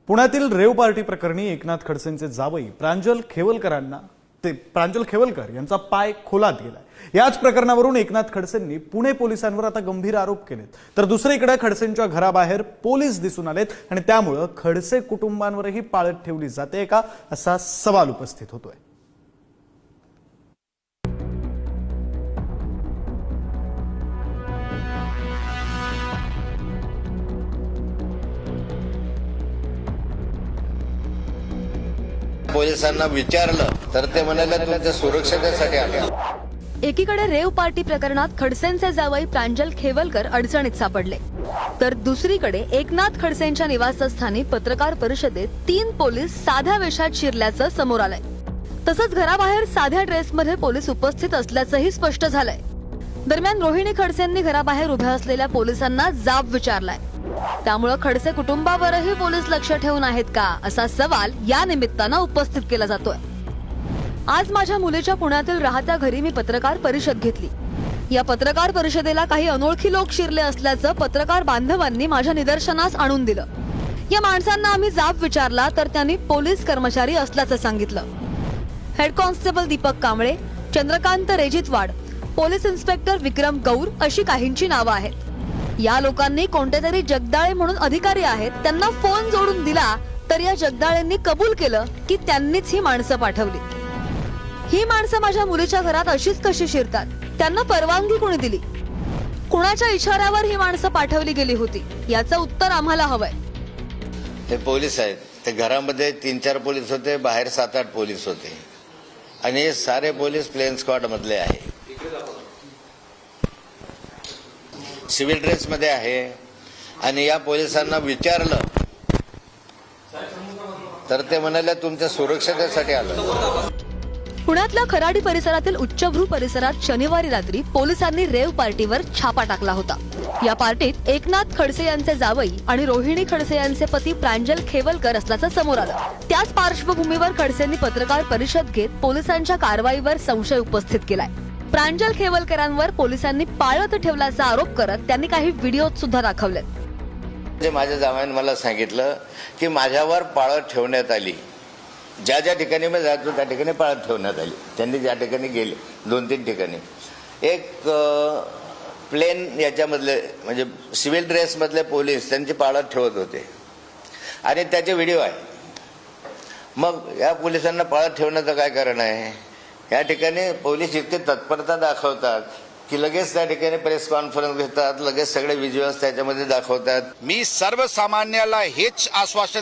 पुण्यातील rave party प्रकरणी एकनाथ खडसेंचे जावई प्रांजल खेवलकर यांचा पाय खोलात गेलाय। याच प्रकरणावरून एकनाथ खडसेंनी पुणे पोलिसांवर आता गंभीर आरोप केलेत। तर दुसरीकडे खडसेंच्या घराबाहेर पोलीस दिसून आलेत आणि त्यामुळे खडसे कुटुंबांवरही पाळत ठेवली जाते का असा सवाल उपस्थित होतोय। पोलिसांना विचारलं तर ते म्हणाले तुमच्या सुरक्षतेसाठी आले। एकीकडे रेव पार्टी प्रकरणात खडसेंचे जावई प्रांजल खेवलकर अडचणीत सापडले, तर दुसरीकडे एकनाथ खडसेंच्या निवासस्थानी पत्रकार परिषदेत 3 पोलीस साध्या वेशात शिरल्याचं समोर आलंय। तसंच घराबाहेर साध्या ड्रेसमध्ये पोलीस उपस्थित असल्याचंही स्पष्ट झालंय। दरम्यान रोहिणी खडसेंनी घराबाहेर उभ्या असलेल्या पोलिसांना जाब विचारलाय। त्यामुळे खडसे कुटुंबावरही पोलीस लक्ष ठेवून आहेत का असा सवाल या निमित्तानं उपस्थित केला जातोय। आज माझ्या मुलीच्या पुण्यातील राहत्या घरी मी पत्रकार परिषद घेतली। या पत्रकार परिषदेला काही अनोळखी लोक शिरले असल्याचं पत्रकार बांधवांनी माझ्या निदर्शनास आणून दिलं। या माणसांना आम्ही जाब विचारला तर त्यांनी पोलीस कर्मचारी असल्याचं सांगितलं। Head constable Deepak Kamble, Chandrakant Rejitwad, police inspector Vikram Gaur अशी काहींची नावं आहेत। या लोकांनी कोणतेतरी जगदाळे म्हणून अधिकारी आहेत त्यांना फोन जोडून दिला, तर या जगदाळेंनी कबूल केलं की त्यांनीच ही माणसं पाठवली। ही माणसं माझ्या मुलीच्या घरात अशीच कशी शिरतात, त्यांना परवानगी कोणी दिली, कुणाच्या इशाऱ्यावर ही माणसं पाठवली गेली होती, याचं उत्तर आम्हाला हवंय। हे पोलीस आहेत, ते घरामध्ये 3-4 पोलीस होते, बाहेर 7-8 पोलीस होते आणि हे सारे पोलीस प्लेन स्क्वॉड मधले आहे, सिव्हिल ड्रेस मध्ये आहे। आणि या पोलिसांना विचारलं तर ते म्हणाले तुमच्या सुरक्षतेसाठी आलं। पुण्यातल्या खराडी परिसरातील उच्चभ्रू परिसरात शनिवारी रात्री पोलिसांनी रेव पार्टीवर छापा टाकला होता। या पार्टीत एकनाथ खडसे यांचे जावई आणि रोहिणी खडसे यांचे पती प्रांजल खेवलकर असल्याचं समोर आलं। त्याच पार्श्वभूमीवर खडसेंनी पत्रकार परिषद घेत पोलिसांच्या कारवाईवर संशय उपस्थित केलाय। प्रांजल खेवलकरांवर पोलिसांनी पाळत ठेवल्याचा आरोप करत त्यांनी काही व्हिडिओ सुद्धा दाखवलेत। माझ्या जावयाने मला सांगितलं की माझ्यावर पाळत ठेवण्यात आली, ज्या ज्या ठिकाणी मी जातो त्या ठिकाणी पाळत ठेवण्यात आली। त्यांनी ज्या ठिकाणी गेले 2-3 ठिकाणी, एक प्लेन याच्यामधले म्हणजे सिव्हिल ड्रेस मधले पोलीस त्यांची पाळत ठेवत होते आणि त्याचे व्हिडिओ आहे। मग या पोलिसांना पाळत ठेवण्याचं काय कारण आहे? या ठिकाणी पोलीस इतकी तत्परता दाखवतात की लगेच त्या ठिकाणी प्रेस कॉन्फरन्स घेतात, लगेच सगळे व्हिज्युअल्स त्याच्यामध्ये दाखवतात। मी सर्वसामान्याला हेच आश्वासन